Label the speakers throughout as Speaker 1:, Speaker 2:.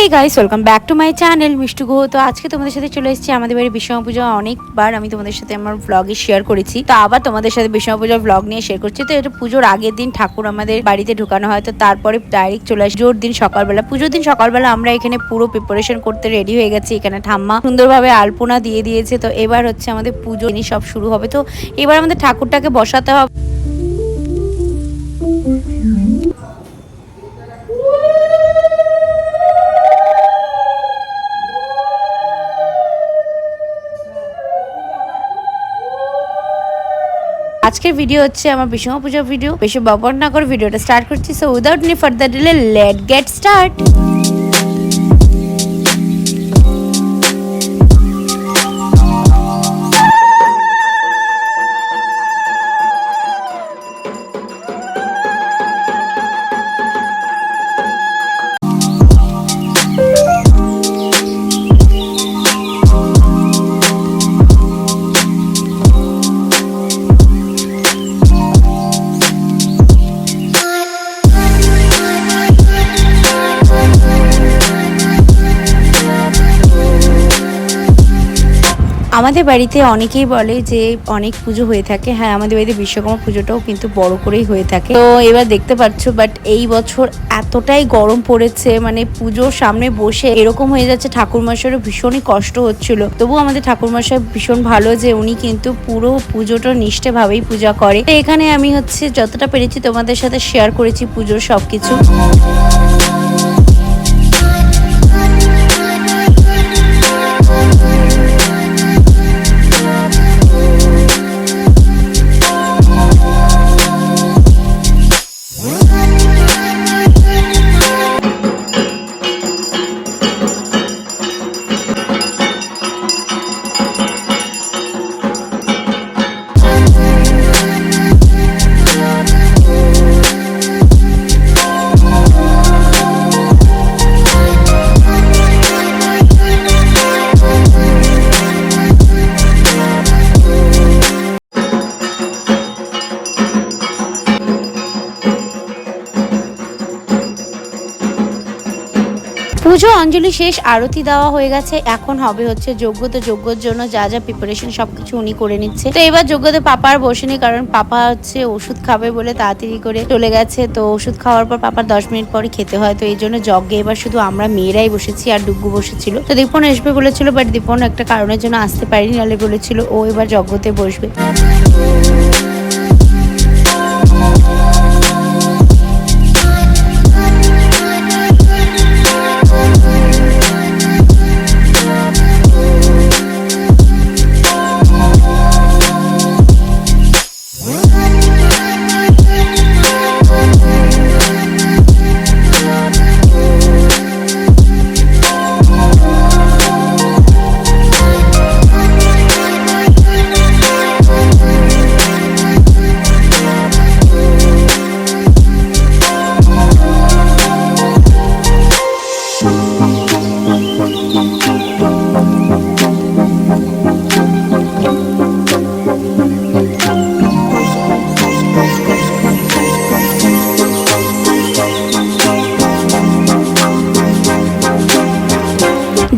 Speaker 1: Hey guys, welcome back to my channel Mishtu Guha. তো আজকে তোমাদের সাথে চলে এসেছি আমাদের বাড়ির বিশ্বকর্মা পুজো। অনেকবার আমি তোমাদের সাথে আমার ব্লগে শেয়ার করেছি, তো আবার তোমাদের সাথে বিশ্বকর্মা পুজোর ব্লগ নিয়ে শেয়ার করছি। তো এটা পুজোর আগের দিন ঠাকুর আমাদের বাড়িতে ঢুকানো হয়, তো তারপরে ডাইরেক্ট চলে আসি পুজোর দিন সকালবেলা। পুজোর দিন সকালবেলা আমরা এখানে পুরো প্রিপারেশন করতে রেডি হয়ে গেছি। এখানে ঠাম্মা সুন্দরভাবে আলপনা দিয়ে দিয়েছে। তো এবার হচ্ছে আমাদের পুজো নিয়ে সব শুরু হবে। তো এবার আমাদের ঠাকুরটাকে বসাতে হবে। আজকের ভিডিও হচ্ছে আমার বিশ্বকর্মা পূজার ভিডিও। বেশি বকবক না করে ভিডিওটা স্টার্ট করছি। So without any further delay late get start. আমাদের বাড়িতে অনেকেই বলে যে অনেক পুজো হয়ে থাকে। হ্যাঁ, আমাদের বাড়িতে বিশ্বকর্মা পুজোটাও কিন্তু বড় করেই হয়ে থাকে। তো এবার দেখতে পাচ্ছ, বাট এই বছর এতটাই গরম পড়েছে, মানে পুজোর সামনে বসে এরকম হয়ে যাচ্ছে। ঠাকুরমশাইয়েরও ভীষণই কষ্ট হচ্ছিল। তবু আমাদের ঠাকুরমশাই ভীষণ ভালো, যে উনি কিন্তু পুরো পুজোটা নিষ্ঠে ভাবেই পূজা করে। তো এখানে আমি হচ্ছে যতটা পেরেছি তোমাদের সাথে শেয়ার করেছি পুজোর সবকিছু। পুজো অঞ্জলি শেষ, আরতি দেওয়া হয়ে গেছে। এখন হবে হচ্ছে যজ্ঞ। তো যজ্ঞের জন্য যা যা প্রিপারেশন সবকিছু উনি করে নিচ্ছে। তো এবার যজ্ঞতে পাপা আর বসেনি, কারণ পাপা হচ্ছে ওষুধ খাবে বলে তাড়াতাড়ি করে চলে গেছে। তো ওষুধ খাওয়ার পর পাপার 10 মিনিট পরে খেতে হয়। তো এই জন্য যজ্ঞে এবার শুধু আমরা মেয়েরাই বসেছি, আর ডুগ্গু বসেছিল। তো দীপন আসবে বলেছিল, বাট দীপন একটা কারণের জন্য আসতে পারেনি, নাহলে বলেছিল ও এবার যজ্ঞতে বসবে।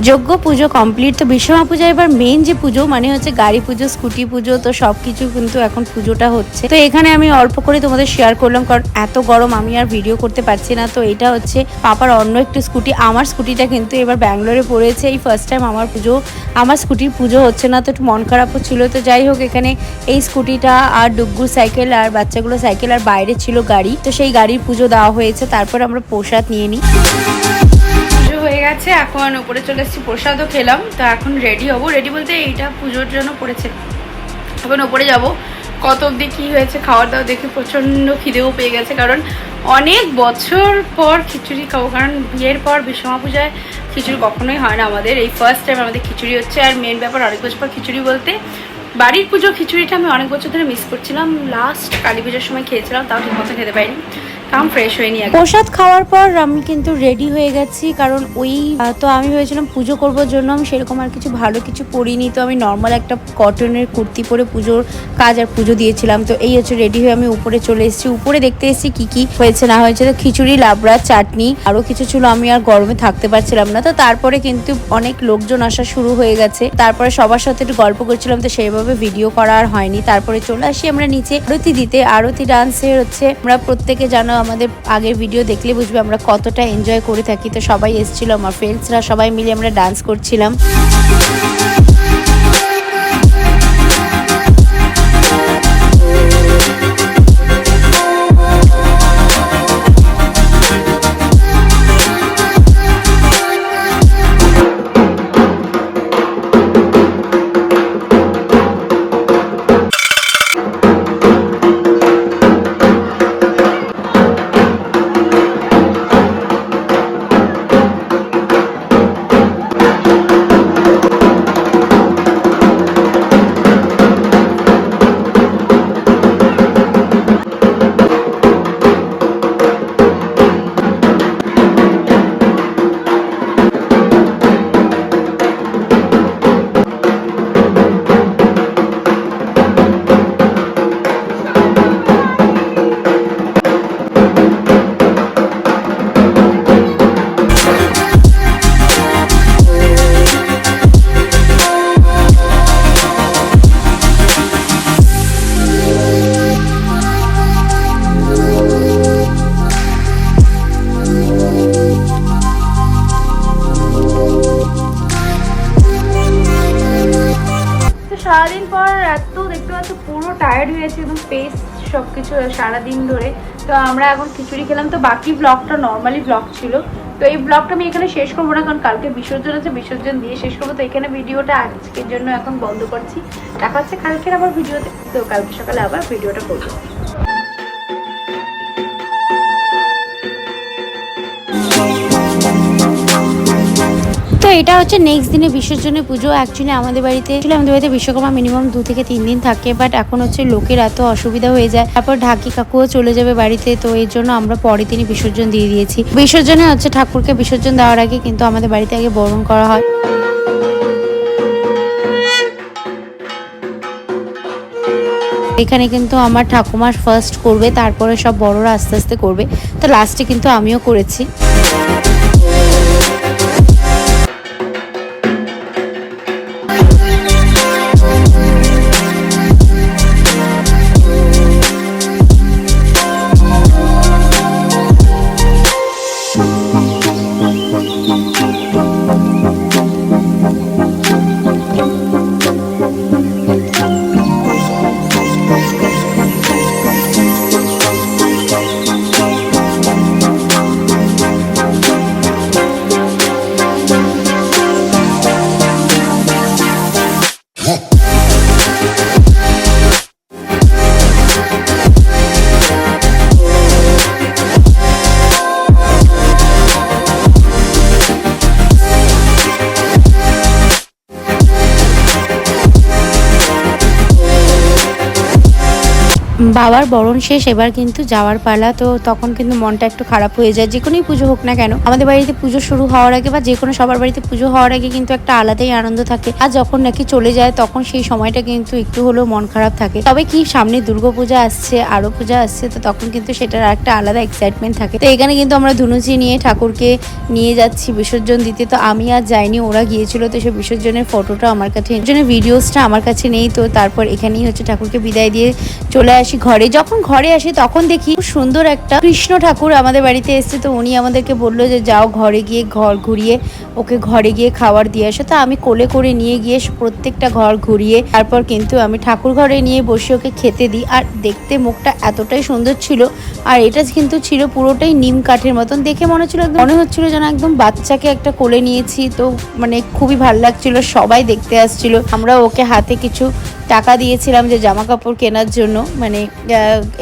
Speaker 1: যজ্ঞ পুজো কমপ্লিট। তো বিশ্বকর্মা পূজা এবার মেন যে পুজো, মানে হচ্ছে গাড়ি পুজো, স্কুটি পুজো, তো সবকিছু কিন্তু এখন পুজোটা হচ্ছে। তো এখানে আমি অল্প করে তোমাদের শেয়ার করলাম, কারণ এত গরম আমি আর ভিডিও করতে পারছি না। তো এটা হচ্ছে পাপার অন্য একটি স্কুটি। আমার স্কুটিটা কিন্তু এবার ব্যাঙ্গালোরে পড়েছে। এই ফার্স্ট টাইম আমার স্কুটির পুজো হচ্ছে না, তো একটু মন খারাপও ছিল। তো যাই হোক, এখানে এই স্কুটিটা আর ডুগ্গুর সাইকেল আর বাচ্চাগুলো সাইকেল আর বাইরে ছিল গাড়ি, তো সেই গাড়ির পুজো দেওয়া হয়েছে। তারপর আমরা প্রসাদ নিয়ে নিই। হয়ে গেছে, এখন উপরে চলে এসেছি, প্রসাদও খেলাম। তো এখন রেডি হবো। রেডি বলতে এইটা পুজোর জন্য পড়েছে। এখন উপরে যাব। কত অবধি কী হয়েছে খাওয়ার দাওয়া দেখে প্রচণ্ড খিদেও পেয়ে গেছে, কারণ অনেক বছর পর খিচুড়ি খাবো। কারণ বিয়ের পর বিশ্বকর্মা পূজায় খিচুড়ি কখনোই হয় না আমাদের, এই ফার্স্ট টাইম আমাদের খিচুড়ি হচ্ছে। আর মেন ব্যাপার, অনেক বছর পর খিচুড়ি বলতে বাড়ির পুজোর খিচুড়িটা আমি অনেক বছর ধরে মিস করছিলাম। লাস্ট কালী পুজোর সময় খেয়েছিলাম, তাও ঠিক মতো খেতে পারিনি। ফ্রেশ হয়ে নিয়ে প্রসাদ খাওয়ার পর আমি কিন্তু রেডি হয়ে গেছি, কারণ ওই তো আমি ভেবেছিলাম পুজো করবার জন্য আমি সেরকম আর কিছু ভালো কিছু পরিনি, তো আমি নর্মাল একটা কটনের কুর্তি পরে পুজোর কাজ আর পুজো দিয়েছিলাম। তো এই হচ্ছে রেডি হয়ে আমি উপরে চলে এসেছি। উপরে দেখতে এসেছি কি কি হয়েছে না হয়েছে, তো খিচুড়ি, লাবড়া, চাটনি আরো কিছু ছিল। আমি আর গরমে থাকতে পারছিলাম না, তো তারপরে কিন্তু অনেক লোকজন আসা শুরু হয়ে গেছে। তারপরে সবার সাথে একটু গল্প করছিলাম, তো সেইভাবে ভিডিও করা আর হয়নি। তারপরে চলে আসি আমরা নিচে আরতি দিতে। আরতি ডান্সে হচ্ছে আমরা প্রত্যেকে জানো, আমাদের আগের ভিডিও দেখলে বুঝবে আমরা কতটা এনজয় করে থাকি। তো সবাই এসেছিল, আমার ফ্রেন্ডসরা সবাই মিলে আমরা ডান্স করছিলাম। সারাদিন পর এত দেখতে পাচ্ছ পুরো টায়ার্ড হয়ে গেছে একদম, ফেস সবকিছু সারাদিন ধরে। তো আমরা এখন খিচুড়ি খেলাম। তো বাকি ব্লগটা নর্মালি ব্লগ ছিল, তো এই ব্লগটা আমি এখানে শেষ করবো না, কারণ কালকে বিসর্জন আছে, বিসর্জন দিয়ে শেষ করবো। তো এখানে ভিডিওটা আজকের জন্য এখন বন্ধ করছি। দেখা হচ্ছে কালকের আবার ভিডিওতে, তো কালকে সকালে আবার ভিডিওটা করবো। তো এটা হচ্ছে নেক্সট দিনে বিসর্জনের পুজো। অ্যাকচুয়ালি আমাদের বাড়িতে বিশ্বকর্মা মিনিমাম 2 থেকে 3 দিন থাকে, বাট এখন হচ্ছে লোকের এত অসুবিধা হয়ে যায়। তারপর ঢাকি কাকুও চলে যাবে বাড়িতে, তো এর জন্য আমরা পরের দিনই বিসর্জন দিয়ে দিয়েছি। বিসর্জনে হচ্ছে ঠাকুরকে বিসর্জন দেওয়ার আগে কিন্তু আমাদের বাড়িতে আগে বরণ করা হয়। এখানে কিন্তু আমার ঠাকুমা ফার্স্ট করবে, তারপরে সব বড়রা আস্তে আস্তে করবে। তো লাস্টে কিন্তু আমিও করেছি। বাবার বরণ শেষ, এবার কিন্তু যাওয়ার পালা। তো তখন কিন্তু মনটা একটু খারাপ হয়ে যায়। যে কোনোই পুজো হোক না কেন, আমাদের বাড়িতে পুজো শুরু হওয়ার আগে বা যে কোনো সবার বাড়িতে পুজো হওয়ার আগে কিন্তু একটা আলাদাই আনন্দ থাকে। আর যখন নাকি চলে যায় তখন সেই সময়টা কিন্তু একটু হলেও মন খারাপ থাকে। তবে কি সামনে দুর্গাপূজা আসছে, আরো পূজা আসছে, তো তখন কিন্তু সেটার একটা আলাদা এক্সাইটমেন্ট থাকে। তো এখানে কিন্তু আমরা ধুনুচি নিয়ে ঠাকুরকে নিয়ে যাচ্ছি বিসর্জন দিতে। তো আমি আর যাইনি, ওরা গিয়েছিল। তো সে বিসর্জনের ফটোটা আমার কাছে, ভিডিওসটা আমার কাছে নেই। তো তারপর এখানেই হচ্ছে ঠাকুরকে বিদায় দিয়ে চলে আসি ঘরে। যখন ঘরে আসি তখন দেখি খুব সুন্দর একটা কৃষ্ণ ঠাকুর আমাদের বাড়িতে এসছে। তো উনি আমাদেরকে বললো যে যাও ঘরে গিয়ে ঘর ঘুরিয়ে ওকে ঘরে গিয়ে খাবার দিয়ে আসো। তো আমি কোলে করে নিয়ে গিয়ে প্রত্যেকটা ঘর ঘুরিয়ে তারপর কিন্তু আমি ঠাকুর ঘরে নিয়ে বসে ওকে খেতে দিই। আর দেখতে মুখটা এতটাই সুন্দর ছিল, আর এটা কিন্তু ছিল পুরোটাই নিম কাঠের মতন। দেখে মনে হচ্ছিল যেন একদম বাচ্চাকে একটা কোলে নিয়েছি। তো মানে খুবই ভালো লাগছিল, সবাই দেখতে আসছিল। আমরা ওকে হাতে কিছু টাকা দিয়েছিলাম যে জামা কাপড় কেনার জন্য, মানে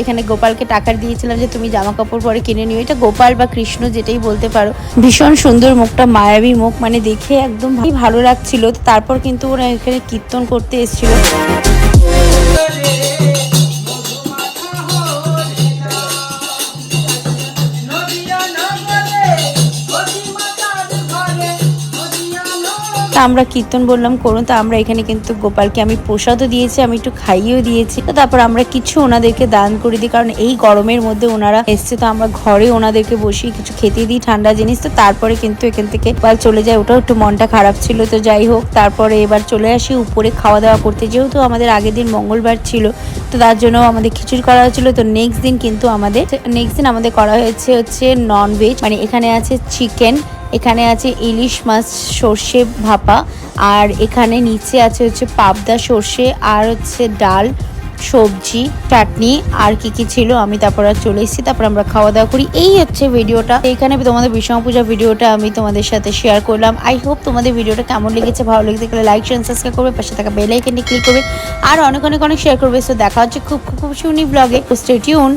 Speaker 1: এখানে গোপালকে টাকা দিয়েছিলাম যে তুমি জামা কাপড় পরে কিনে নিও। এটা গোপাল বা কৃষ্ণ যেটাই বলতে পারো। ভীষণ সুন্দর মুখটা, মায়াবী মুখ, মানে দেখে একদম ভালো লাগছিল। তারপর কিন্তু ওরা এখানে কীর্তন করতে এসেছিল। আমরা কীর্তন বললাম করুন, তো আমরা এখানে কিন্তু গোপালকে আমি প্রসাদও দিয়েছি, আমি একটু খাইয়েও দিয়েছি। তো তারপর আমরা কিছু ওনাদেরকে দান করে দিই, কারণ এই গরমের মধ্যে ওনারা এসছে, তো আমরা ঘরে ওনাদেরকে বসিয়ে কিছু খেতে দিই ঠান্ডা জিনিস। তো তারপরে কিন্তু এখান থেকে গোপাল চলে যায়, ওটাও একটু মনটা খারাপ ছিল। তো যাই হোক, তারপরে এবার চলে আসি উপরে খাওয়া দাওয়া করতে, যেহেতু আমাদের আগের দিন মঙ্গলবার ছিল, তো তার জন্য আমাদের খিচুড়ি করা হয়েছিল। তো নেক্সট দিন আমাদের করা হচ্ছে ননভেজ, মানে এখানে আছে চিকেন, এখানে আছে ইলিশ মাছ সর্ষে ভাপা, আর এখানে নিচে আছে পাবদা সর্ষে, আর ডাল, সবজি, চাটনি, আর কি ছিল আমি তারপর আর চলে এসেছি। তারপর আমরা খাওয়া দাওয়া করি। এই হচ্ছে ভিডিওটা, এখানে তোমাদের বিশ্বকর্মা পূজা ভিডিওটা আমি তোমাদের সাথে শেয়ার করলাম। আই হোপ তোমাদের ভিডিওটা কেমন লেগেছে, ভালো লেগে থাকলে লাইক শেয়ার সাবস্ক্রাইব করবে, পাশে থাকা বেল আইকনটি ক্লিক করবে, আর অনেক শেয়ার করবে। তো দেখা হচ্ছে খুব সুনি ব্লগে। Stay tune.